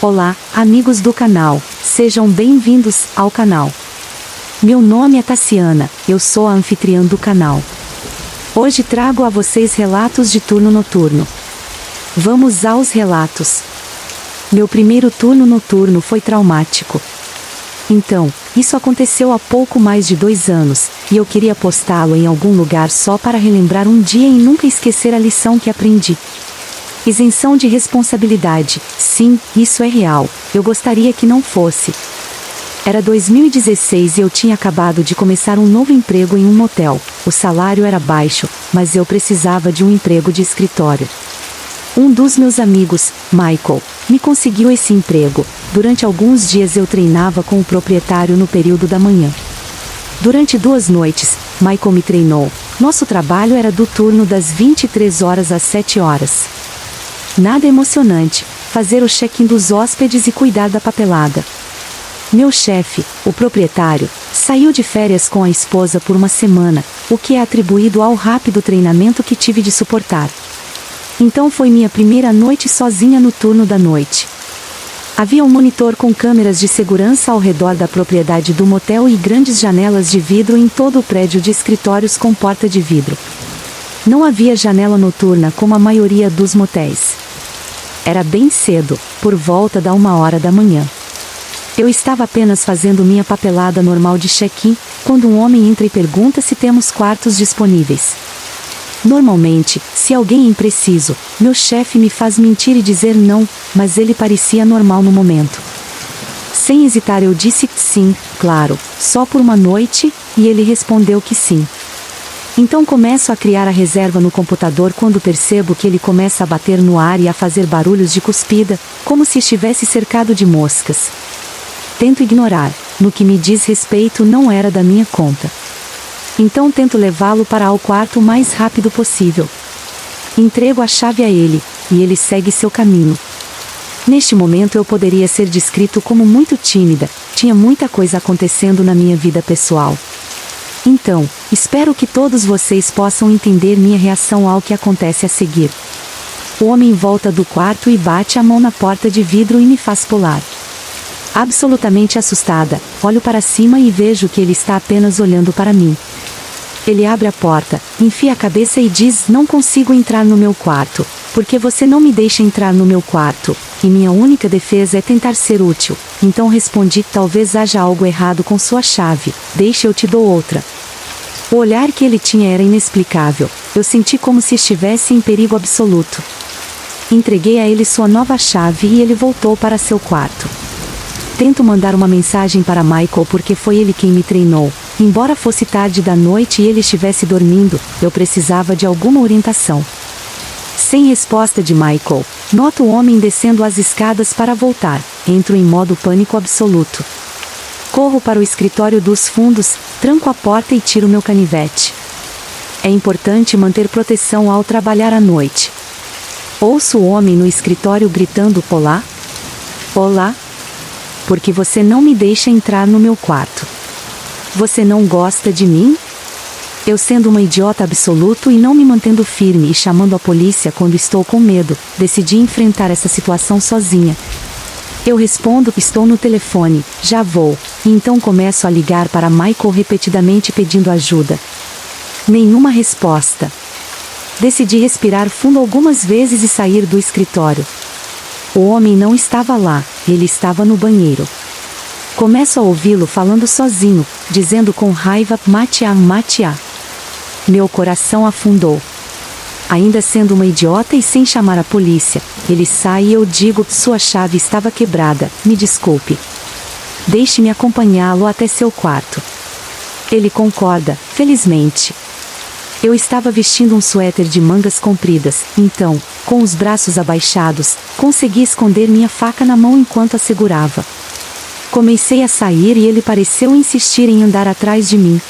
Olá, amigos do canal, sejam bem-vindos ao canal. Meu nome é Tassiana, eu sou a anfitriã do canal. Hoje trago a vocês relatos de turno noturno. Vamos aos relatos. Meu primeiro turno noturno foi traumático. Então, isso aconteceu há pouco mais de 2 anos, e eu queria postá-lo em algum lugar só para relembrar um dia e nunca esquecer a lição que aprendi. Isenção de responsabilidade, sim, isso é real, eu gostaria que não fosse. Era 2016 e eu tinha acabado de começar um novo emprego em um motel. O salário era baixo, mas eu precisava de um emprego de escritório. Um dos meus amigos, Michael, me conseguiu esse emprego. Durante alguns dias eu treinava com o proprietário no período da manhã. Durante 2 noites, Michael me treinou. Nosso trabalho era do turno das 23 horas às 7 horas. Nada emocionante, fazer o check-in dos hóspedes e cuidar da papelada. Meu chefe, o proprietário, saiu de férias com a esposa por uma semana, o que é atribuído ao rápido treinamento que tive de suportar. Então foi minha primeira noite sozinha no turno da noite. Havia um monitor com câmeras de segurança ao redor da propriedade do motel e grandes janelas de vidro em todo o prédio de escritórios com porta de vidro. Não havia janela noturna como a maioria dos motéis. Era bem cedo, por volta da 1h da manhã. Eu estava apenas fazendo minha papelada normal de check-in, quando um homem entra e pergunta se temos quartos disponíveis. Normalmente, se alguém é impreciso, meu chefe me faz mentir e dizer não, mas ele parecia normal no momento. Sem hesitar eu disse sim, claro, só por uma noite, e ele respondeu que sim. Então começo a criar a reserva no computador quando percebo que ele começa a bater no ar e a fazer barulhos de cuspida, como se estivesse cercado de moscas. Tento ignorar, no que me diz respeito não era da minha conta. Então tento levá-lo para o quarto o mais rápido possível. Entrego a chave a ele, e ele segue seu caminho. Neste momento eu poderia ser descrito como muito tímida, tinha muita coisa acontecendo na minha vida pessoal. Então, espero que todos vocês possam entender minha reação ao que acontece a seguir. O homem volta do quarto e bate a mão na porta de vidro e me faz pular. Absolutamente assustada, olho para cima e vejo que ele está apenas olhando para mim. Ele abre a porta, enfia a cabeça e diz: "Não consigo entrar no meu quarto, porque você não me deixa entrar no meu quarto, e minha única defesa é tentar ser útil." Então respondi: "Talvez haja algo errado com sua chave, deixe eu te dou outra." O olhar que ele tinha era inexplicável, eu senti como se estivesse em perigo absoluto. Entreguei a ele sua nova chave e ele voltou para seu quarto. Tento mandar uma mensagem para Michael porque foi ele quem me treinou. Embora fosse tarde da noite e ele estivesse dormindo, eu precisava de alguma orientação. Sem resposta de Michael, noto o homem descendo as escadas para voltar. Entro em modo pânico absoluto. Corro para o escritório dos fundos, tranco a porta e tiro meu canivete. É importante manter proteção ao trabalhar à noite. Ouço o homem no escritório gritando: "Olá? Olá? Porque você não me deixa entrar no meu quarto. Você não gosta de mim?" Eu sendo uma idiota absoluto e não me mantendo firme e chamando a polícia quando estou com medo, decidi enfrentar essa situação sozinha. Eu respondo: "Estou no telefone, já vou", e então começo a ligar para Michael repetidamente pedindo ajuda. Nenhuma resposta. Decidi respirar fundo algumas vezes e sair do escritório. O homem não estava lá, ele estava no banheiro. Começo a ouvi-lo falando sozinho, dizendo com raiva: "Matia, Matia." Meu coração afundou. Ainda sendo uma idiota e sem chamar a polícia, ele sai e eu digo: "Sua chave estava quebrada, me desculpe. Deixe-me acompanhá-lo até seu quarto." Ele concorda, felizmente. Eu estava vestindo um suéter de mangas compridas, então, com os braços abaixados, consegui esconder minha faca na mão enquanto a segurava. Comecei a sair e ele pareceu insistir em andar atrás de mim.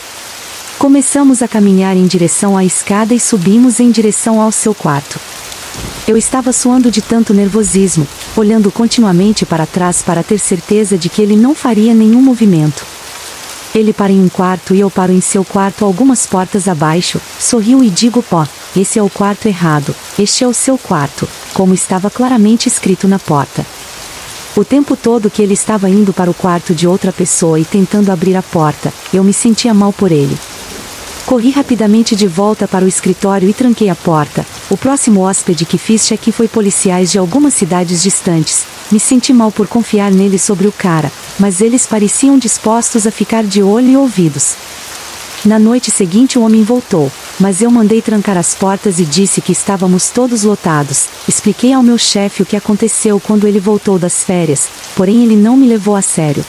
Começamos a caminhar em direção à escada e subimos em direção ao seu quarto. Eu estava suando de tanto nervosismo, olhando continuamente para trás para ter certeza de que ele não faria nenhum movimento. Ele para em um quarto e eu paro em seu quarto algumas portas abaixo, sorrio e digo: "Pó, esse é o quarto errado, este é o seu quarto", como estava claramente escrito na porta. O tempo todo que ele estava indo para o quarto de outra pessoa e tentando abrir a porta, eu me sentia mal por ele. Corri rapidamente de volta para o escritório e tranquei a porta. O próximo hóspede que fiz check foi policiais de algumas cidades distantes. Me senti mal por confiar neles sobre o cara, mas eles pareciam dispostos a ficar de olho e ouvidos. Na noite seguinte o homem voltou, mas eu mandei trancar as portas e disse que estávamos todos lotados. Expliquei ao meu chefe o que aconteceu quando ele voltou das férias, porém ele não me levou a sério.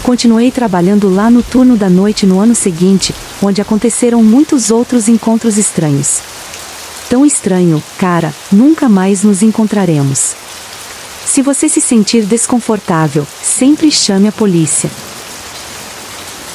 Continuei trabalhando lá no turno da noite no ano seguinte, onde aconteceram muitos outros encontros estranhos. Tão estranho, cara, nunca mais nos encontraremos. Se você se sentir desconfortável, sempre chame a polícia.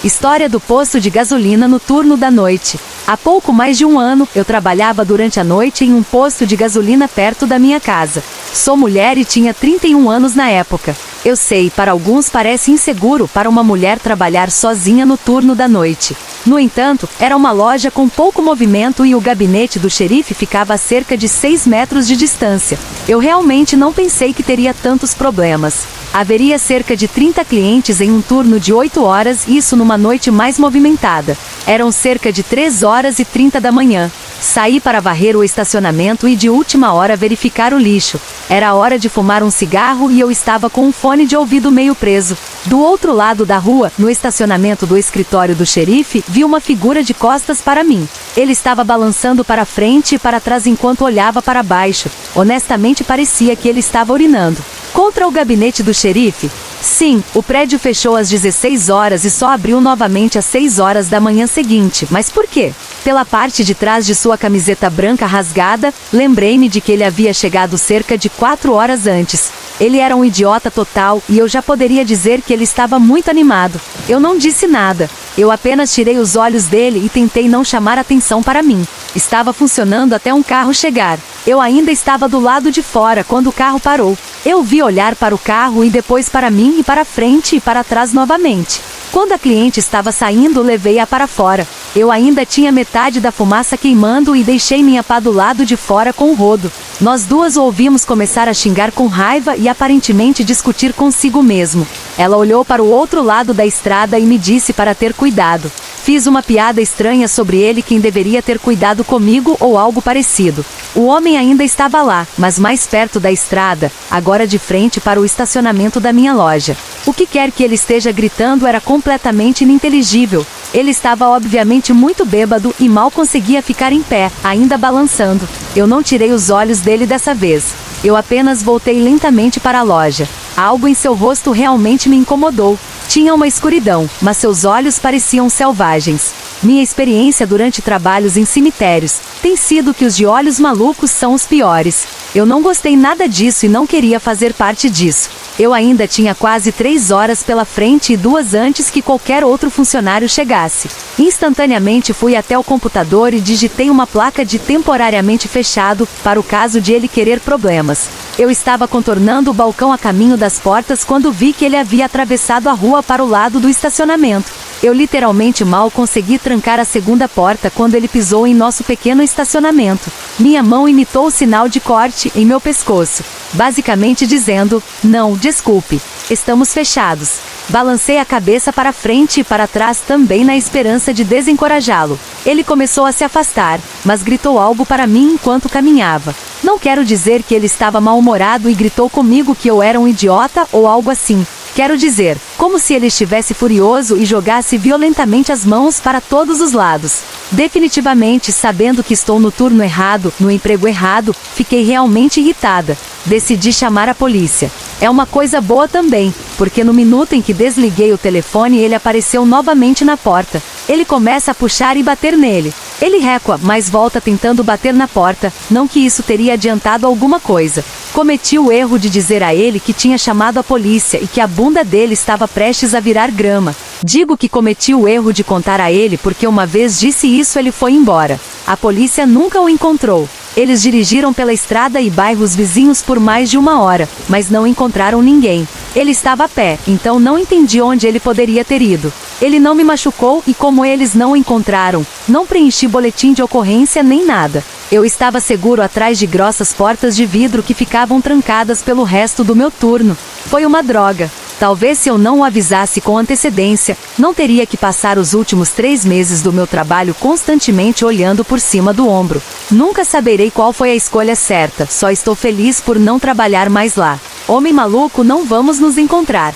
História do posto de gasolina no turno da noite. Há pouco mais de um ano, eu trabalhava durante a noite em um posto de gasolina perto da minha casa. Sou mulher e tinha 31 anos na época. Eu sei, para alguns parece inseguro para uma mulher trabalhar sozinha no turno da noite. No entanto, era uma loja com pouco movimento e o gabinete do xerife ficava a cerca de 6 metros de distância. Eu realmente não pensei que teria tantos problemas. Haveria cerca de 30 clientes em um turno de 8 horas, isso numa noite mais movimentada. Eram cerca de 3h30 da manhã. Saí para varrer o estacionamento e de última hora verificar o lixo. Era hora de fumar um cigarro e eu estava com um fone de ouvido meio preso. Do outro lado da rua, no estacionamento do escritório do xerife, vi uma figura de costas para mim. Ele estava balançando para frente e para trás enquanto olhava para baixo. Honestamente parecia que ele estava urinando. Contra o gabinete do xerife? Sim, o prédio fechou às 16 horas e só abriu novamente às 6 horas da manhã seguinte. Mas por quê? Pela parte de trás de sua camiseta branca rasgada, lembrei-me de que ele havia chegado cerca de 4 horas antes. Ele era um idiota total e eu já poderia dizer que ele estava muito animado. Eu não disse nada. Eu apenas tirei os olhos dele e tentei não chamar atenção para mim. Estava funcionando até um carro chegar. Eu ainda estava do lado de fora quando o carro parou. Eu vi olhar para o carro e depois para mim e para frente e para trás novamente. Quando a cliente estava saindo, levei-a para fora. Eu ainda tinha metade da fumaça queimando e deixei minha pá do lado de fora com o rodo. Nós duas o ouvimos começar a xingar com raiva e aparentemente discutir consigo mesmo. Ela olhou para o outro lado da estrada e me disse para ter cuidado. Fiz uma piada estranha sobre ele, quem deveria ter cuidado comigo ou algo parecido. O homem ainda estava lá, mas mais perto da estrada, agora de frente para o estacionamento da minha loja. O que quer que ele esteja gritando era completamente ininteligível. Ele estava obviamente muito bêbado e mal conseguia ficar em pé, ainda balançando. Eu não tirei os olhos dele dessa vez. Eu apenas voltei lentamente para a loja. Algo em seu rosto realmente me incomodou. Tinha uma escuridão, mas seus olhos pareciam selvagens. Minha experiência durante trabalhos em cemitérios tem sido que os de olhos malucos são os piores. Eu não gostei nada disso e não queria fazer parte disso. Eu ainda tinha quase 3 horas pela frente e 2 antes que qualquer outro funcionário chegasse. Instantaneamente fui até o computador e digitei uma placa de temporariamente fechado, para o caso de ele querer problemas. Eu estava contornando o balcão a caminho das portas quando vi que ele havia atravessado a rua para o lado do estacionamento. Eu literalmente mal consegui trancar a segunda porta quando ele pisou em nosso pequeno estacionamento. Minha mão imitou o sinal de corte em meu pescoço, basicamente dizendo: "Não, desculpe, estamos fechados." Balancei a cabeça para frente e para trás também na esperança de desencorajá-lo. Ele começou a se afastar, mas gritou algo para mim enquanto caminhava. Não quero dizer que ele estava mal-humorado e gritou comigo que eu era um idiota ou algo assim. Quero dizer, como se ele estivesse furioso e jogasse violentamente as mãos para todos os lados. Definitivamente, sabendo que estou no turno errado, no emprego errado, fiquei realmente irritada. Decidi chamar a polícia. É uma coisa boa também, porque no minuto em que desliguei o telefone ele apareceu novamente na porta. Ele começa a puxar e bater nele. Ele recua, mas volta tentando bater na porta, não que isso teria adiantado alguma coisa. Cometi o erro de dizer a ele que tinha chamado a polícia e que a bunda dele estava prestes a virar grama. Digo que cometi o erro de contar a ele porque uma vez disse isso ele foi embora. A polícia nunca o encontrou. Eles dirigiram pela estrada e bairros vizinhos por mais de 1 hora, mas não encontraram ninguém. Ele estava a pé, então não entendi onde ele poderia ter ido. Ele não me machucou e como eles não o encontraram, não preenchi boletim de ocorrência nem nada. Eu estava seguro atrás de grossas portas de vidro que ficavam trancadas pelo resto do meu turno. Foi uma droga. Talvez se eu não o avisasse com antecedência, não teria que passar os últimos 3 meses do meu trabalho constantemente olhando por cima do ombro. Nunca saberei qual foi a escolha certa, só estou feliz por não trabalhar mais lá. Homem maluco, não vamos nos encontrar.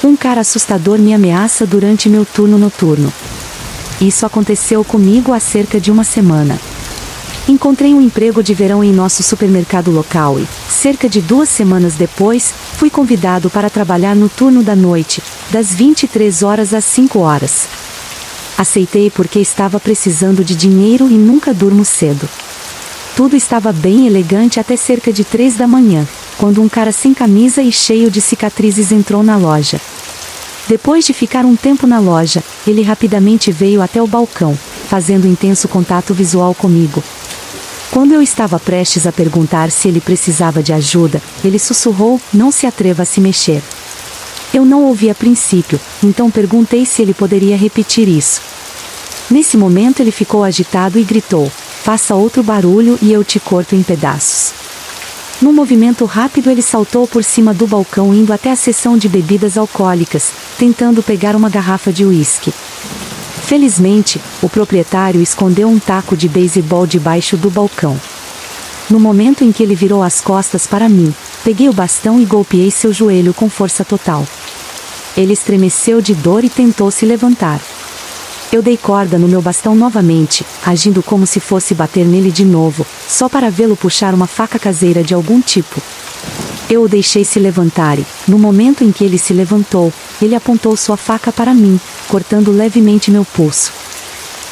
Um cara assustador me ameaça durante meu turno noturno. Isso aconteceu comigo há cerca de uma semana. Encontrei um emprego de verão em nosso supermercado local e, cerca de 2 semanas depois, fui convidado para trabalhar no turno da noite, das 23 horas às 5 horas. Aceitei porque estava precisando de dinheiro e nunca durmo cedo. Tudo estava bem elegante até cerca de 3 da manhã, quando um cara sem camisa e cheio de cicatrizes entrou na loja. Depois de ficar um tempo na loja, ele rapidamente veio até o balcão, fazendo intenso contato visual comigo. Quando eu estava prestes a perguntar se ele precisava de ajuda, ele sussurrou: "Não se atreva a se mexer." Eu não ouvi a princípio, então perguntei se ele poderia repetir isso. Nesse momento ele ficou agitado e gritou: "Faça outro barulho e eu te corto em pedaços." Num movimento rápido ele saltou por cima do balcão indo até a seção de bebidas alcoólicas, tentando pegar uma garrafa de uísque. Felizmente, o proprietário escondeu um taco de beisebol debaixo do balcão. No momento em que ele virou as costas para mim, peguei o bastão e golpeei seu joelho com força total. Ele estremeceu de dor e tentou se levantar. Eu dei corda no meu bastão novamente, agindo como se fosse bater nele de novo, só para vê-lo puxar uma faca caseira de algum tipo. Eu o deixei se levantar e, no momento em que ele se levantou, ele apontou sua faca para mim, cortando levemente meu pulso.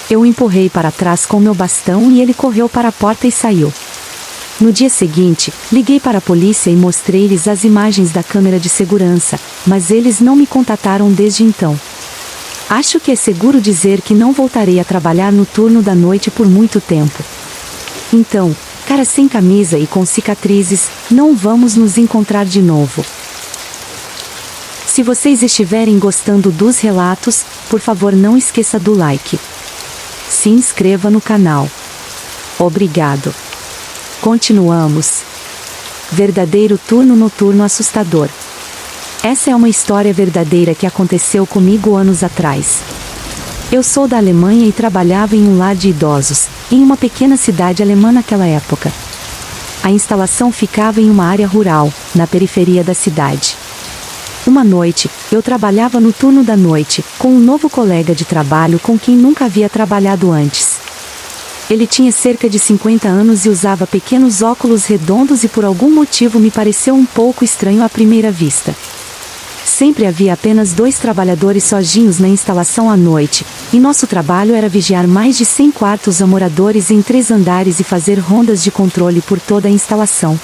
Eu o empurrei para trás com meu bastão e ele correu para a porta e saiu. No dia seguinte, liguei para a polícia e mostrei-lhes as imagens da câmera de segurança, mas eles não me contataram desde então. Acho que é seguro dizer que não voltarei a trabalhar no turno da noite por muito tempo. Então, cara sem camisa e com cicatrizes, não vamos nos encontrar de novo. Se vocês estiverem gostando dos relatos, por favor não esqueça do like. Se inscreva no canal. Obrigado. Continuamos. Verdadeiro turno noturno assustador. Essa é uma história verdadeira que aconteceu comigo anos atrás. Eu sou da Alemanha e trabalhava em um lar de idosos, em uma pequena cidade alemã naquela época. A instalação ficava em uma área rural, na periferia da cidade. Uma noite, eu trabalhava no turno da noite, com um novo colega de trabalho com quem nunca havia trabalhado antes. Ele tinha cerca de 50 anos e usava pequenos óculos redondos e por algum motivo me pareceu um pouco estranho à primeira vista. Sempre havia apenas 2 trabalhadores sozinhos na instalação à noite, e nosso trabalho era vigiar mais de 100 quartos a moradores em 3 andares e fazer rondas de controle por toda a instalação.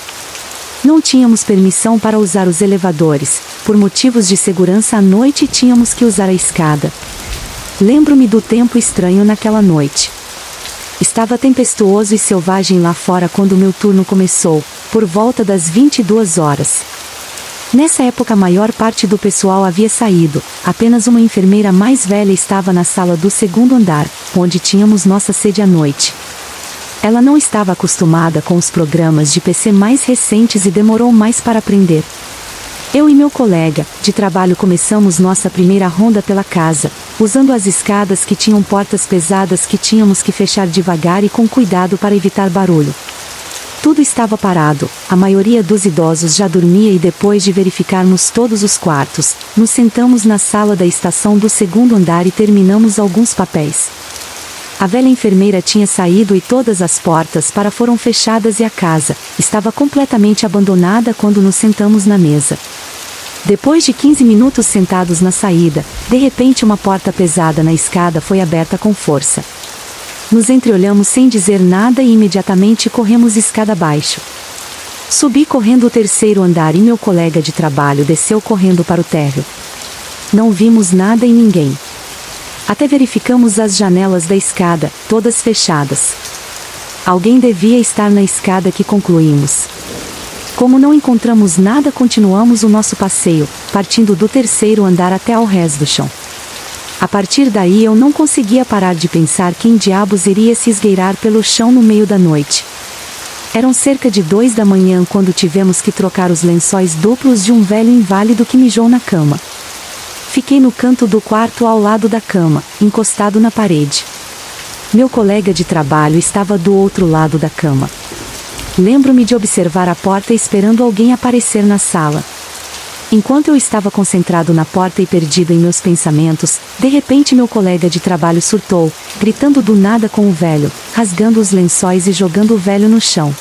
Não tínhamos permissão para usar os elevadores, por motivos de segurança à noite tínhamos que usar a escada. Lembro-me do tempo estranho naquela noite. Estava tempestuoso e selvagem lá fora quando meu turno começou, por volta das 22 horas. Nessa época a maior parte do pessoal havia saído, apenas uma enfermeira mais velha estava na sala do 2º andar, onde tínhamos nossa sede à noite. Ela não estava acostumada com os programas de PC mais recentes e demorou mais para aprender. Eu e meu colega, de trabalho começamos nossa primeira ronda pela casa, usando as escadas que tinham portas pesadas que tínhamos que fechar devagar e com cuidado para evitar barulho. Tudo estava parado, a maioria dos idosos já dormia e depois de verificarmos todos os quartos, nos sentamos na sala da estação do 2º andar e terminamos alguns papéis. A velha enfermeira tinha saído e todas as portas foram fechadas e a casa estava completamente abandonada quando nos sentamos na mesa. Depois de 15 minutos sentados na saída, de repente uma porta pesada na escada foi aberta com força. Nos entreolhamos sem dizer nada e imediatamente corremos escada abaixo. Subi correndo o 3º andar e meu colega de trabalho desceu correndo para o térreo. Não vimos nada e ninguém. Até verificamos as janelas da escada, todas fechadas. Alguém devia estar na escada que concluímos. Como não encontramos nada, continuamos o nosso passeio, partindo do 3º andar até ao resto do chão. A partir daí eu não conseguia parar de pensar quem diabos iria se esgueirar pelo chão no meio da noite. Eram cerca de 2 da manhã quando tivemos que trocar os lençóis duplos de um velho inválido que mijou na cama. Fiquei no canto do quarto ao lado da cama, encostado na parede. Meu colega de trabalho estava do outro lado da cama. Lembro-me de observar a porta esperando alguém aparecer na sala. Enquanto eu estava concentrado na porta e perdido em meus pensamentos, de repente meu colega de trabalho surtou, gritando do nada com o velho, rasgando os lençóis e jogando o velho no chão.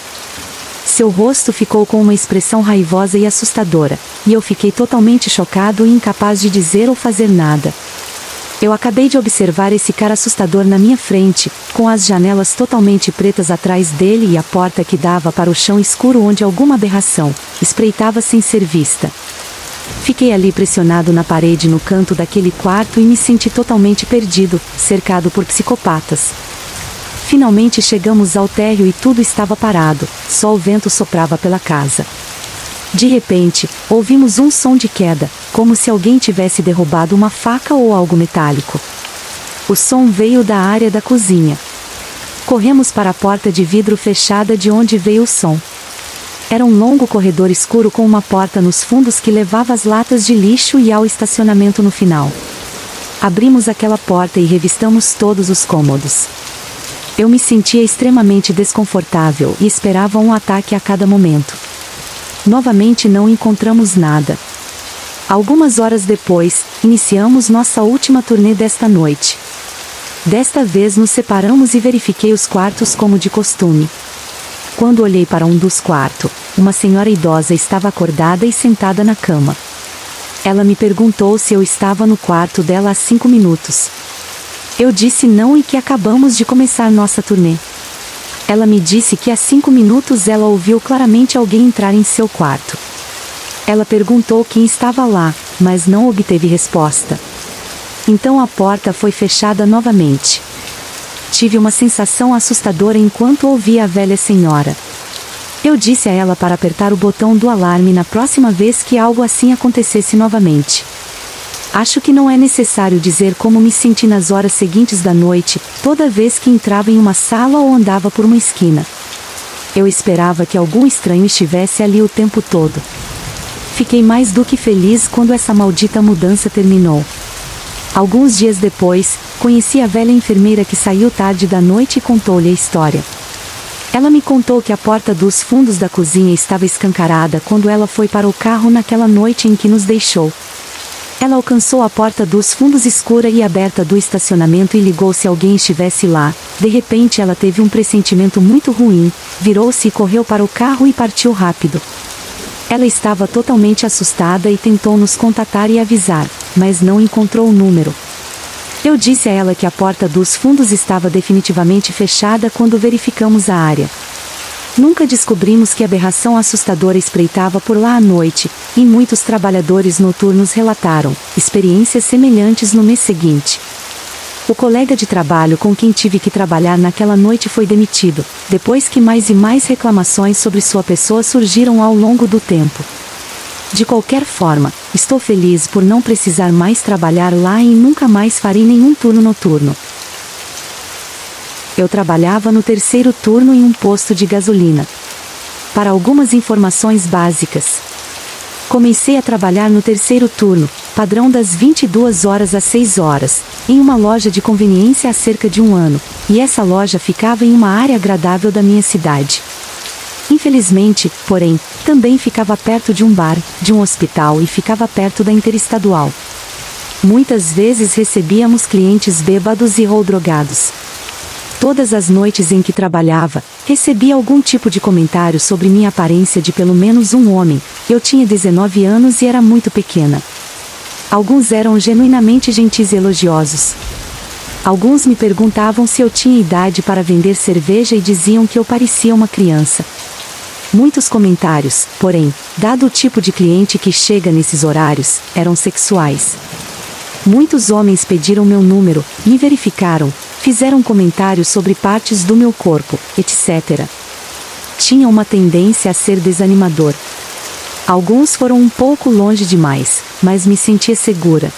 Seu rosto ficou com uma expressão raivosa e assustadora, e eu fiquei totalmente chocado e incapaz de dizer ou fazer nada. Eu acabei de observar esse cara assustador na minha frente, com as janelas totalmente pretas atrás dele e a porta que dava para o chão escuro onde alguma aberração espreitava sem ser vista. Fiquei ali pressionado na parede no canto daquele quarto e me senti totalmente perdido, cercado por psicopatas. Finalmente chegamos ao térreo e tudo estava parado, só o vento soprava pela casa. De repente, ouvimos um som de queda, como se alguém tivesse derrubado uma faca ou algo metálico. O som veio da área da cozinha. Corremos para a porta de vidro fechada de onde veio o som. Era um longo corredor escuro com uma porta nos fundos que levava às latas de lixo e ao estacionamento no final. Abrimos aquela porta e revistamos todos os cômodos. Eu me sentia extremamente desconfortável e esperava um ataque a cada momento. Novamente não encontramos nada. Algumas horas depois, iniciamos nossa última turnê desta noite. Desta vez nos separamos e verifiquei os quartos como de costume. Quando olhei para um dos quartos, uma senhora idosa estava acordada e sentada na cama. Ela me perguntou se eu estava no quarto dela há 5 minutos. Eu disse não e que acabamos de começar nossa turnê. Ela me disse que há 5 minutos ela ouviu claramente alguém entrar em seu quarto. Ela perguntou quem estava lá, mas não obteve resposta. Então a porta foi fechada novamente. Tive uma sensação assustadora enquanto ouvia a velha senhora. Eu disse a ela para apertar o botão do alarme na próxima vez que algo assim acontecesse novamente. Acho que não é necessário dizer como me senti nas horas seguintes da noite, toda vez que entrava em uma sala ou andava por uma esquina. Eu esperava que algum estranho estivesse ali o tempo todo. Fiquei mais do que feliz quando essa maldita mudança terminou. Alguns dias depois, conheci a velha enfermeira que saiu tarde da noite e contou-lhe a história. Ela me contou que a porta dos fundos da cozinha estava escancarada quando ela foi para o carro naquela noite em que nos deixou. Ela alcançou a porta dos fundos escura e aberta do estacionamento e ligou se alguém estivesse lá. De repente ela teve um pressentimento muito ruim, virou-se e correu para o carro e partiu rápido. Ela estava totalmente assustada e tentou nos contatar e avisar, mas não encontrou o número. Eu disse a ela que a porta dos fundos estava definitivamente fechada quando verificamos a área. Nunca descobrimos que aberração assustadora espreitava por lá à noite, e muitos trabalhadores noturnos relataram experiências semelhantes no mês seguinte. O colega de trabalho com quem tive que trabalhar naquela noite foi demitido, depois que mais e mais reclamações sobre sua pessoa surgiram ao longo do tempo. De qualquer forma, estou feliz por não precisar mais trabalhar lá e nunca mais farei nenhum turno noturno. Eu trabalhava no 3º turno em um posto de gasolina. Para algumas informações básicas. Comecei a trabalhar no 3º turno, padrão das 22 horas às 6 horas, em uma loja de conveniência há cerca de 1 ano, e essa loja ficava em uma área agradável da minha cidade. Infelizmente, porém, também ficava perto de um bar, de um hospital e ficava perto da interestadual. Muitas vezes recebíamos clientes bêbados e ou drogados. Todas as noites em que trabalhava, recebia algum tipo de comentário sobre minha aparência de pelo menos um homem. Eu tinha 19 anos e era muito pequena. Alguns eram genuinamente gentis e elogiosos. Alguns me perguntavam se eu tinha idade para vender cerveja e diziam que eu parecia uma criança. Muitos comentários, porém, dado o tipo de cliente que chega nesses horários, eram sexuais. Muitos homens pediram meu número, me verificaram, fizeram comentários sobre partes do meu corpo, etc. Tinha uma tendência a ser desanimador. Alguns foram um pouco longe demais, mas me sentia segura.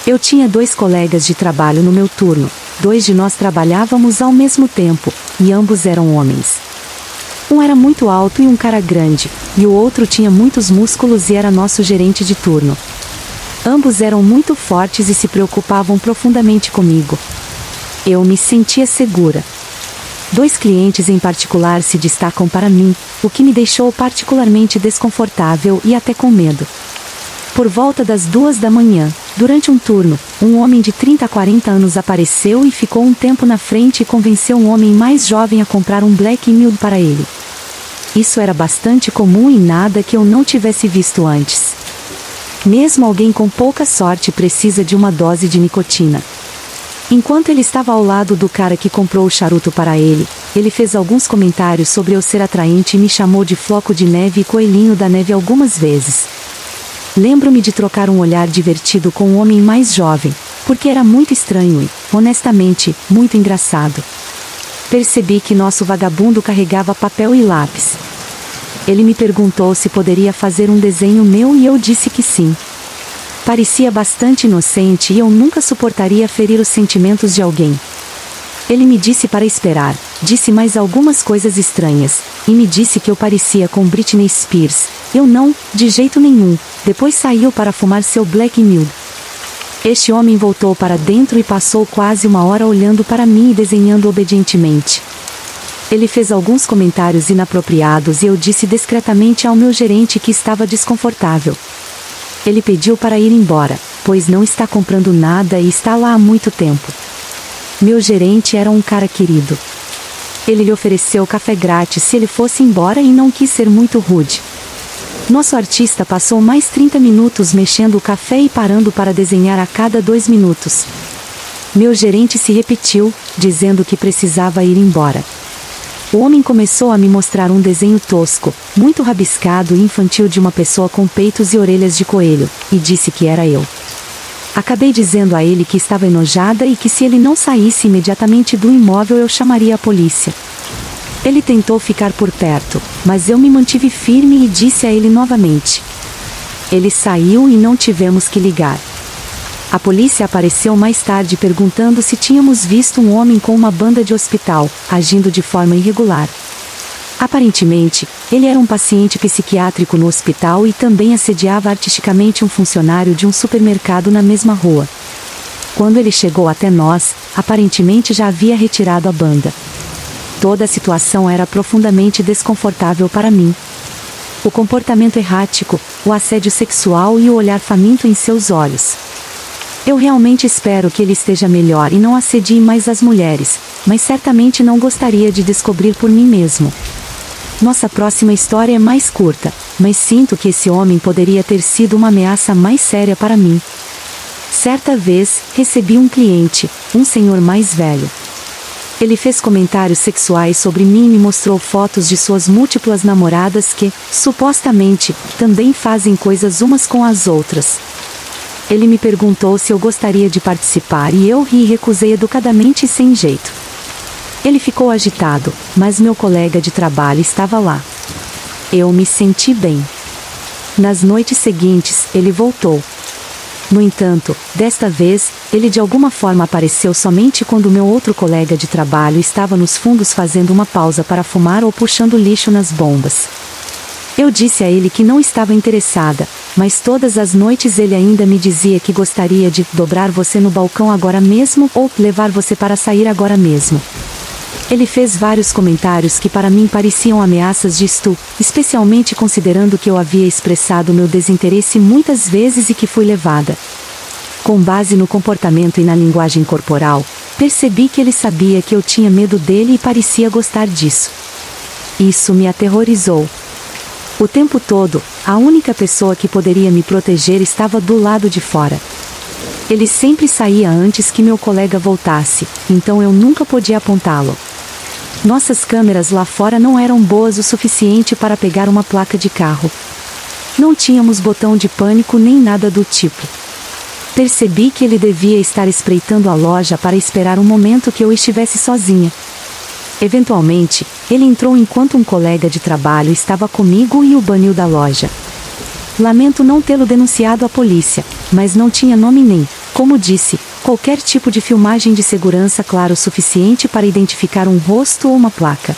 Eu tinha 2 colegas de trabalho no meu turno, 2 de nós trabalhávamos ao mesmo tempo, e ambos eram homens. Um era muito alto e um cara grande, e o outro tinha muitos músculos e era nosso gerente de turno. Ambos eram muito fortes e se preocupavam profundamente comigo. Eu me sentia segura. 2 clientes em particular se destacam para mim, o que me deixou particularmente desconfortável e até com medo. Por volta das 2 da manhã, durante um turno, um homem de 30 a 40 anos apareceu e ficou um tempo na frente e convenceu um homem mais jovem a comprar um Black Mild para ele. Isso era bastante comum e nada que eu não tivesse visto antes. Mesmo alguém com pouca sorte precisa de uma dose de nicotina. Enquanto ele estava ao lado do cara que comprou o charuto para ele, ele fez alguns comentários sobre eu ser atraente e me chamou de floco de neve e coelhinho da neve algumas vezes. Lembro-me de trocar um olhar divertido com um homem mais jovem, porque era muito estranho e, honestamente, muito engraçado. Percebi que nosso vagabundo carregava papel e lápis. Ele me perguntou se poderia fazer um desenho meu e eu disse que sim. Parecia bastante inocente e eu nunca suportaria ferir os sentimentos de alguém. Ele me disse para esperar, disse mais algumas coisas estranhas, e me disse que eu parecia com Britney Spears. Eu não, de jeito nenhum. Depois saiu para fumar seu Black Mild. Este homem voltou para dentro e passou quase 1 hora olhando para mim e desenhando obedientemente. Ele fez alguns comentários inapropriados e eu disse discretamente ao meu gerente que estava desconfortável. Ele pediu para ir embora, pois não está comprando nada e está lá há muito tempo. Meu gerente era um cara querido. Ele lhe ofereceu café grátis se ele fosse embora e não quis ser muito rude. Nosso artista passou mais 30 minutos mexendo o café e parando para desenhar a cada 2 minutos. Meu gerente se repetiu, dizendo que precisava ir embora. O homem começou a me mostrar um desenho tosco, muito rabiscado e infantil de uma pessoa com peitos e orelhas de coelho, e disse que era eu. Acabei dizendo a ele que estava enojada e que se ele não saísse imediatamente do imóvel eu chamaria a polícia. Ele tentou ficar por perto, mas eu me mantive firme e disse a ele novamente. Ele saiu e não tivemos que ligar. A polícia apareceu mais tarde perguntando se tínhamos visto um homem com uma banda de hospital, agindo de forma irregular. Aparentemente, ele era um paciente psiquiátrico no hospital e também assediava artisticamente um funcionário de um supermercado na mesma rua. Quando ele chegou até nós, aparentemente já havia retirado a banda. Toda a situação era profundamente desconfortável para mim. O comportamento errático, o assédio sexual e o olhar faminto em seus olhos. Eu realmente espero que ele esteja melhor e não assedie mais as mulheres, mas certamente não gostaria de descobrir por mim mesmo. Nossa próxima história é mais curta, mas sinto que esse homem poderia ter sido uma ameaça mais séria para mim. Certa vez, recebi um cliente, um senhor mais velho. Ele fez comentários sexuais sobre mim e me mostrou fotos de suas múltiplas namoradas que, supostamente, também fazem coisas umas com as outras. Ele me perguntou se eu gostaria de participar e eu ri e recusei educadamente e sem jeito. Ele ficou agitado, mas meu colega de trabalho estava lá. Eu me senti bem. Nas noites seguintes, ele voltou. No entanto, desta vez, ele de alguma forma apareceu somente quando meu outro colega de trabalho estava nos fundos fazendo uma pausa para fumar ou puxando lixo nas bombas. Eu disse a ele que não estava interessada, mas todas as noites ele ainda me dizia que gostaria de dobrar você no balcão agora mesmo ou levar você para sair agora mesmo. Ele fez vários comentários que para mim pareciam ameaças de estupro, especialmente considerando que eu havia expressado meu desinteresse muitas vezes e que fui levada. Com base no comportamento e na linguagem corporal, percebi que ele sabia que eu tinha medo dele e parecia gostar disso. Isso me aterrorizou. O tempo todo, a única pessoa que poderia me proteger estava do lado de fora. Ele sempre saía antes que meu colega voltasse, então eu nunca podia apontá-lo. Nossas câmeras lá fora não eram boas o suficiente para pegar uma placa de carro. Não tínhamos botão de pânico nem nada do tipo. Percebi que ele devia estar espreitando a loja para esperar um momento que eu estivesse sozinha. Eventualmente, ele entrou enquanto um colega de trabalho estava comigo e o baniu da loja. Lamento não tê-lo denunciado à polícia, mas não tinha nome nem Como disse, qualquer tipo de filmagem de segurança claro o suficiente para identificar um rosto ou uma placa.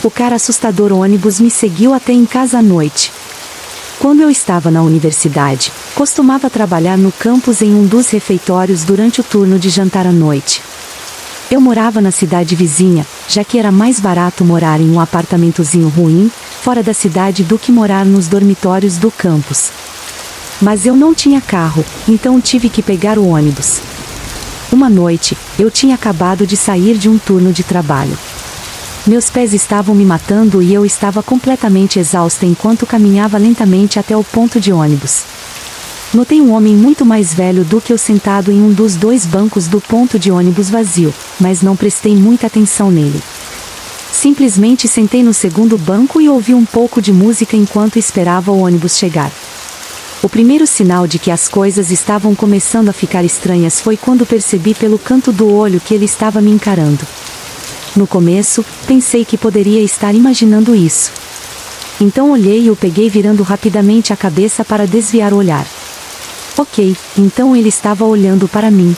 O cara assustador ônibus me seguiu até em casa à noite. Quando eu estava na universidade, costumava trabalhar no campus em um dos refeitórios durante o turno de jantar à noite. Eu morava na cidade vizinha, já que era mais barato morar em um apartamentozinho ruim, fora da cidade do que morar nos dormitórios do campus. Mas eu não tinha carro, então tive que pegar o ônibus. Uma noite, eu tinha acabado de sair de um turno de trabalho. Meus pés estavam me matando e eu estava completamente exausta enquanto caminhava lentamente até o ponto de ônibus. Notei um homem muito mais velho do que eu sentado em um dos 2 bancos do ponto de ônibus vazio, mas não prestei muita atenção nele. Simplesmente sentei no segundo banco e ouvi um pouco de música enquanto esperava o ônibus chegar. O primeiro sinal de que as coisas estavam começando a ficar estranhas foi quando percebi pelo canto do olho que ele estava me encarando. No começo, pensei que poderia estar imaginando isso. Então olhei e o peguei virando rapidamente a cabeça para desviar o olhar. Ok, então ele estava olhando para mim.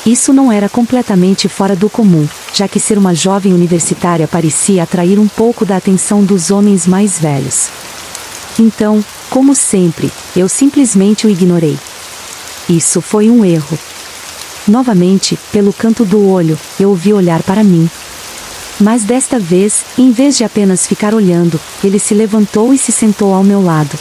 Isso não era completamente fora do comum, já que ser uma jovem universitária parecia atrair um pouco da atenção dos homens mais velhos. Então, como sempre, eu simplesmente o ignorei. Isso foi um erro. Novamente, pelo canto do olho, eu o vi olhar para mim. Mas desta vez, em vez de apenas ficar olhando, ele se levantou e se sentou ao meu lado.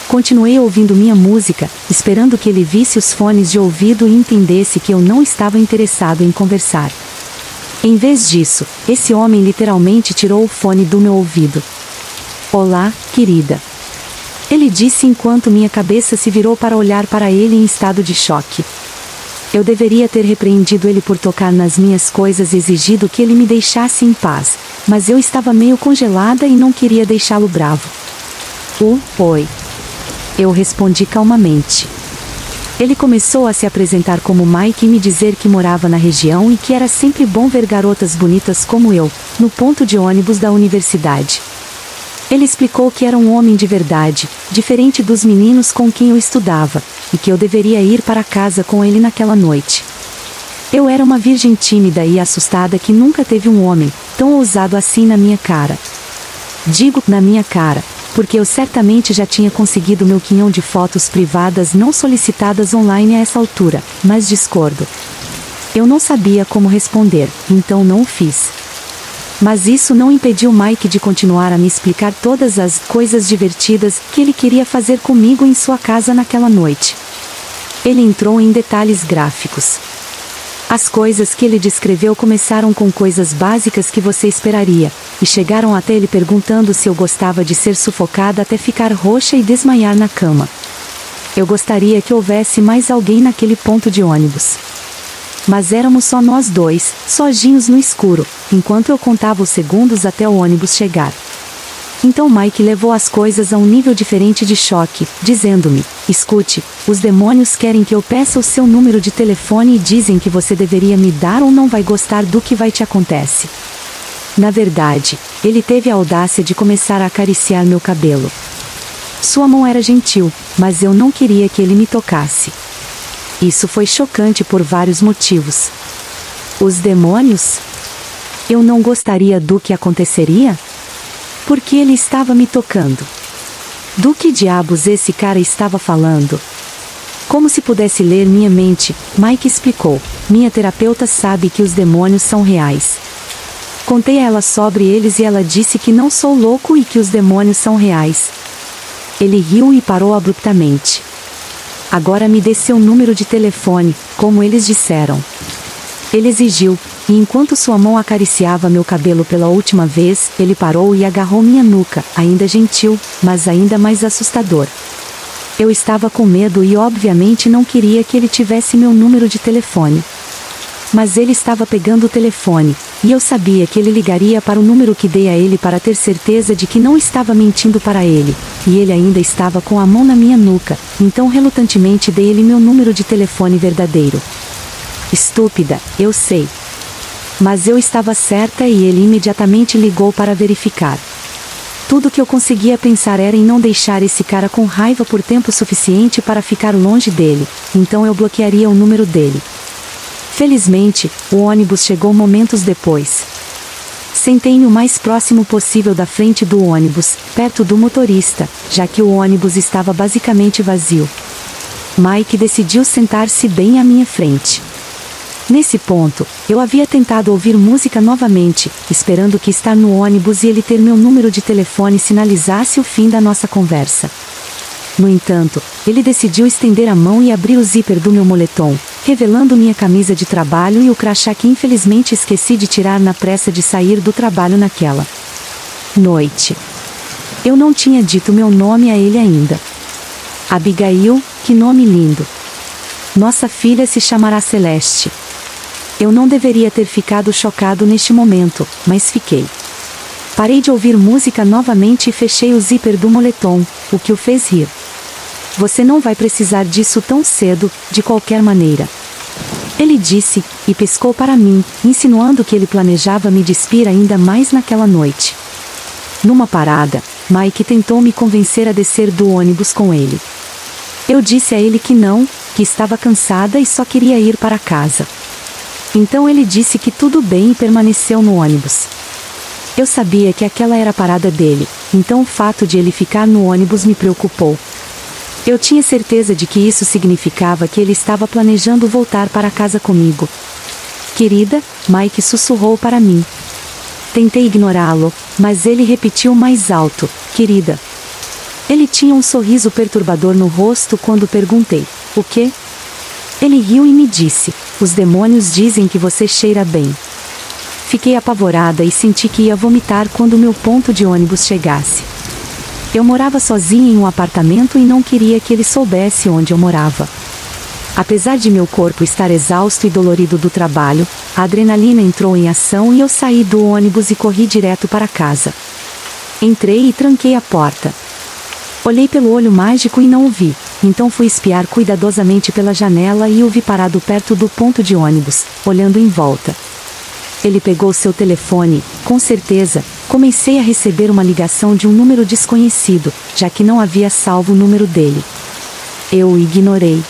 Continuei ouvindo minha música, esperando que ele visse os fones de ouvido e entendesse que eu não estava interessado em conversar. Em vez disso, esse homem literalmente tirou o fone do meu ouvido. "Olá, querida." Ele disse enquanto minha cabeça se virou para olhar para ele em estado de choque. Eu deveria ter repreendido ele por tocar nas minhas coisas e exigido que ele me deixasse em paz, mas eu estava meio congelada e não queria deixá-lo bravo. Oi. Eu respondi calmamente. Ele começou a se apresentar como Mike e me dizer que morava na região e que era sempre bom ver garotas bonitas como eu, no ponto de ônibus da universidade. Ele explicou que era um homem de verdade, diferente dos meninos com quem eu estudava, e que eu deveria ir para casa com ele naquela noite. Eu era uma virgem tímida e assustada que nunca teve um homem tão ousado assim na minha cara. Digo na minha cara, porque eu certamente já tinha conseguido meu quinhão de fotos privadas não solicitadas online a essa altura, mas discordo. Eu não sabia como responder, então não o fiz. Mas isso não impediu Mike de continuar a me explicar todas as coisas divertidas que ele queria fazer comigo em sua casa naquela noite. Ele entrou em detalhes gráficos. As coisas que ele descreveu começaram com coisas básicas que você esperaria, e chegaram até ele perguntando se eu gostava de ser sufocada até ficar roxa e desmaiar na cama. Eu gostaria que houvesse mais alguém naquele ponto de ônibus. Mas éramos só nós 2, sozinhos no escuro, enquanto eu contava os segundos até o ônibus chegar. Então Mike levou as coisas a um nível diferente de choque, dizendo-me: "Escute, os demônios querem que eu peça o seu número de telefone e dizem que você deveria me dar ou não vai gostar do que vai te acontece." Na verdade, ele teve a audácia de começar a acariciar meu cabelo. Sua mão era gentil, mas eu não queria que ele me tocasse. Isso foi chocante por vários motivos. Os demônios? Eu não gostaria do que aconteceria? Porque ele estava me tocando. Do que diabos esse cara estava falando? Como se pudesse ler minha mente, Mike explicou: "Minha terapeuta sabe que os demônios são reais." Contei a ela sobre eles e ela disse que não sou louco e que os demônios são reais. Ele riu e parou abruptamente. "Agora me dê seu número de telefone, como eles disseram." Ele exigiu, e enquanto sua mão acariciava meu cabelo pela última vez, ele parou e agarrou minha nuca, ainda gentil, mas ainda mais assustador. Eu estava com medo e obviamente não queria que ele tivesse meu número de telefone. Mas ele estava pegando o telefone, e eu sabia que ele ligaria para o número que dei a ele para ter certeza de que não estava mentindo para ele, e ele ainda estava com a mão na minha nuca, então relutantemente dei ele meu número de telefone verdadeiro. Estúpida, eu sei. Mas eu estava certa e ele imediatamente ligou para verificar. Tudo que eu conseguia pensar era em não deixar esse cara com raiva por tempo suficiente para ficar longe dele, então eu bloquearia o número dele. Felizmente, o ônibus chegou momentos depois. Sentei-me o mais próximo possível da frente do ônibus, perto do motorista, já que o ônibus estava basicamente vazio. Mike decidiu sentar-se bem à minha frente. Nesse ponto, eu havia tentado ouvir música novamente, esperando que estar no ônibus e ele ter meu número de telefone sinalizasse o fim da nossa conversa. No entanto, ele decidiu estender a mão e abrir o zíper do meu moletom, revelando minha camisa de trabalho e o crachá que infelizmente esqueci de tirar na pressa de sair do trabalho naquela noite. Eu não tinha dito meu nome a ele ainda. Abigail, que nome lindo. Nossa filha se chamará Celeste. Eu não deveria ter ficado chocado neste momento, mas fiquei. Parei de ouvir música novamente e fechei o zíper do moletom, o que o fez rir. Você não vai precisar disso tão cedo, de qualquer maneira. Ele disse, e piscou para mim, insinuando que ele planejava me despir ainda mais naquela noite. Numa parada, Mike tentou me convencer a descer do ônibus com ele. Eu disse a ele que não, que estava cansada e só queria ir para casa. Então ele disse que tudo bem e permaneceu no ônibus. Eu sabia que aquela era a parada dele, então o fato de ele ficar no ônibus me preocupou. Eu tinha certeza de que isso significava que ele estava planejando voltar para casa comigo. Querida, Mike sussurrou para mim. Tentei ignorá-lo, mas ele repetiu mais alto, querida. Ele tinha um sorriso perturbador no rosto quando perguntei, o quê? Ele riu e me disse, os demônios dizem que você cheira bem. Fiquei apavorada e senti que ia vomitar quando meu ponto de ônibus chegasse. Eu morava sozinha em um apartamento e não queria que ele soubesse onde eu morava. Apesar de meu corpo estar exausto e dolorido do trabalho, a adrenalina entrou em ação e eu saí do ônibus e corri direto para casa. Entrei e tranquei a porta. Olhei pelo olho mágico e não o vi, então fui espiar cuidadosamente pela janela e o vi parado perto do ponto de ônibus, olhando em volta. Ele pegou seu telefone, com certeza, comecei a receber uma ligação de um número desconhecido, já que não havia salvo o número dele. Eu o ignorei.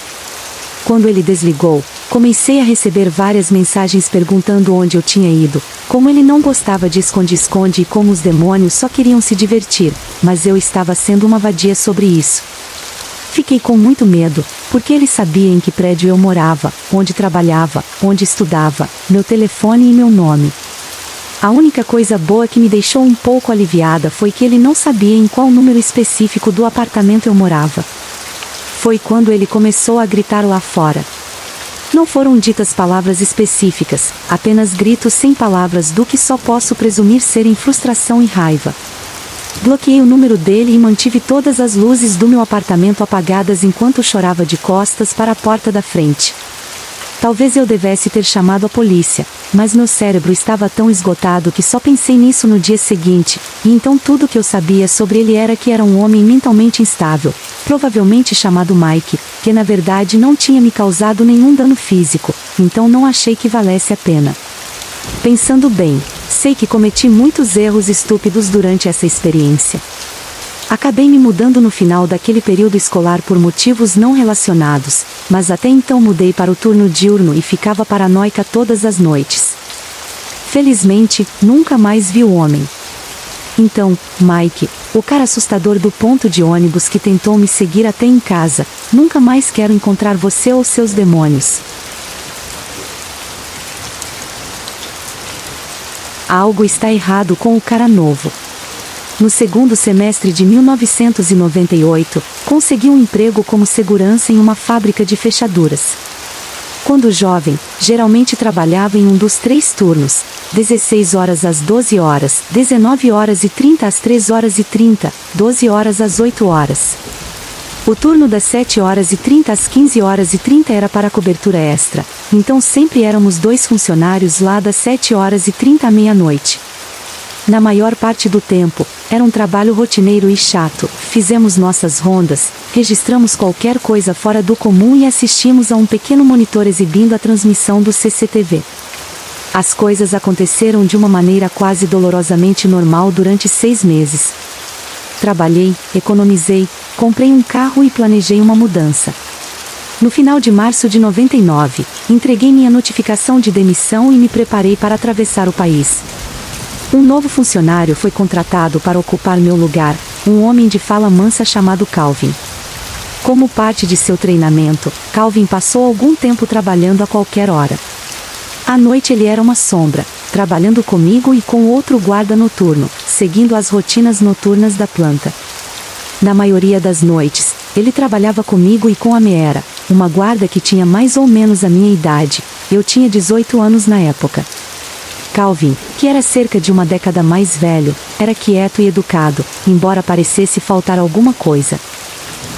Quando ele desligou, comecei a receber várias mensagens perguntando onde eu tinha ido, como ele não gostava de esconde-esconde e como os demônios só queriam se divertir, mas eu estava sendo uma vadia sobre isso. Fiquei com muito medo, porque ele sabia em que prédio eu morava, onde trabalhava, onde estudava, meu telefone e meu nome. A única coisa boa que me deixou um pouco aliviada foi que ele não sabia em qual número específico do apartamento eu morava. Foi quando ele começou a gritar lá fora. Não foram ditas palavras específicas, apenas gritos sem palavras do que só posso presumir serem frustração e raiva. Bloqueei o número dele e mantive todas as luzes do meu apartamento apagadas enquanto chorava de costas para a porta da frente. Talvez eu devesse ter chamado a polícia, mas meu cérebro estava tão esgotado que só pensei nisso no dia seguinte, e então tudo que eu sabia sobre ele era que era um homem mentalmente instável, provavelmente chamado Mike, que na verdade não tinha me causado nenhum dano físico, então não achei que valesse a pena. Pensando bem, sei que cometi muitos erros estúpidos durante essa experiência. Acabei me mudando no final daquele período escolar por motivos não relacionados, mas até então mudei para o turno diurno e ficava paranoica todas as noites. Felizmente, nunca mais vi o homem. Então, Mike, o cara assustador do ponto de ônibus que tentou me seguir até em casa, nunca mais quero encontrar você ou seus demônios. Algo está errado com o cara novo. No segundo semestre de 1998, consegui um emprego como segurança em uma fábrica de fechaduras. Quando jovem, geralmente trabalhava em um dos 3 turnos, 16 horas às 12 horas, 19 horas e 30 às 3 horas e 30, 12 horas às 8 horas. O turno das 7 horas e 30 às 15 horas e 30 era para cobertura extra, então sempre éramos 2 funcionários lá das 7 horas e 30 à meia-noite. Na maior parte do tempo, era um trabalho rotineiro e chato, fizemos nossas rondas, registramos qualquer coisa fora do comum e assistimos a um pequeno monitor exibindo a transmissão do CCTV. As coisas aconteceram de uma maneira quase dolorosamente normal durante 6 meses. Trabalhei, economizei, comprei um carro e planejei uma mudança. No final de março de 99, entreguei minha notificação de demissão e me preparei para atravessar o país. Um novo funcionário foi contratado para ocupar meu lugar, um homem de fala mansa chamado Calvin. Como parte de seu treinamento, Calvin passou algum tempo trabalhando a qualquer hora. À noite ele era uma sombra, trabalhando comigo e com outro guarda noturno, seguindo as rotinas noturnas da planta. Na maioria das noites, ele trabalhava comigo e com a Meera, uma guarda que tinha mais ou menos a minha idade. Eu tinha 18 anos na época. Calvin, que era cerca de uma década mais velho, era quieto e educado, embora parecesse faltar alguma coisa.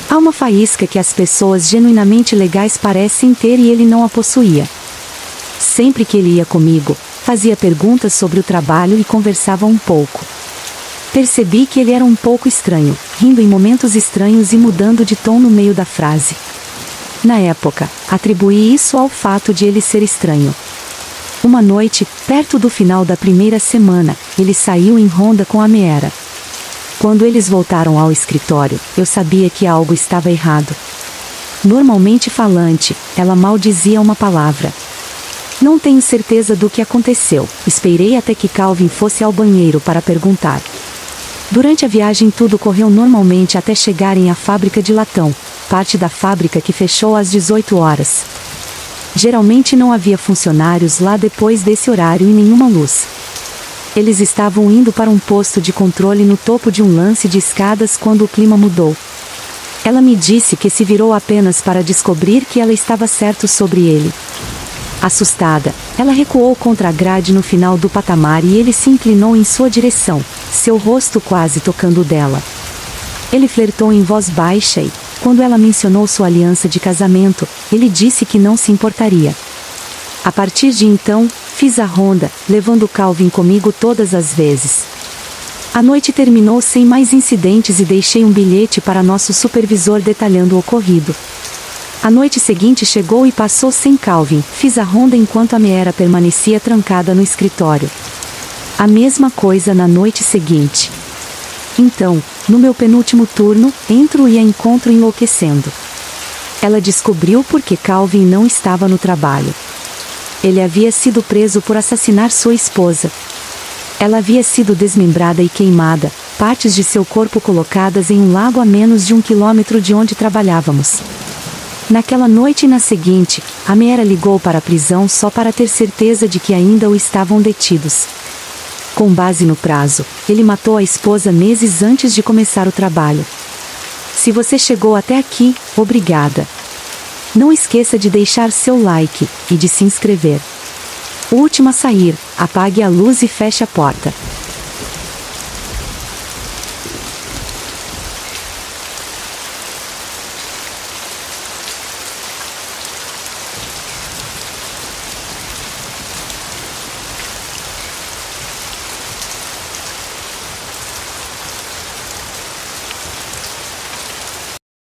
Há uma faísca que as pessoas genuinamente legais parecem ter e ele não a possuía. Sempre que ele ia comigo, fazia perguntas sobre o trabalho e conversava um pouco. Percebi que ele era um pouco estranho, rindo em momentos estranhos e mudando de tom no meio da frase. Na época, atribuí isso ao fato de ele ser estranho. Uma noite, perto do final da primeira semana, ele saiu em ronda com a Meera. Quando eles voltaram ao escritório, eu sabia que algo estava errado. Normalmente falante, ela mal dizia uma palavra. Não tenho certeza do que aconteceu, esperei até que Calvin fosse ao banheiro para perguntar. Durante a viagem tudo correu normalmente até chegarem à fábrica de latão, parte da fábrica que fechou às 18 horas. Geralmente não havia funcionários lá depois desse horário e nenhuma luz. Eles estavam indo para um posto de controle no topo de um lance de escadas quando o clima mudou. Ela me disse que se virou apenas para descobrir que ela estava certo sobre ele. Assustada, ela recuou contra a grade no final do patamar e ele se inclinou em sua direção, seu rosto quase tocando o dela. Ele flertou em voz baixa e, quando ela mencionou sua aliança de casamento, ele disse que não se importaria. A partir de então, fiz a ronda, levando Calvin comigo todas as vezes. A noite terminou sem mais incidentes e deixei um bilhete para nosso supervisor detalhando o ocorrido. A noite seguinte chegou e passou sem Calvin, fiz a ronda enquanto a Meera permanecia trancada no escritório. A mesma coisa na noite seguinte. Então, no meu penúltimo turno, entro e a encontro enlouquecendo. Ela descobriu por que Calvin não estava no trabalho. Ele havia sido preso por assassinar sua esposa. Ela havia sido desmembrada e queimada, partes de seu corpo colocadas em um lago a menos de 1 quilômetro de onde trabalhávamos. Naquela noite e na seguinte, a Meera ligou para a prisão só para ter certeza de que ainda o estavam detidos. Com base no prazo, ele matou a esposa meses antes de começar o trabalho. Se você chegou até aqui, obrigada. Não esqueça de deixar seu like e de se inscrever. O último a sair, apague a luz e feche a porta.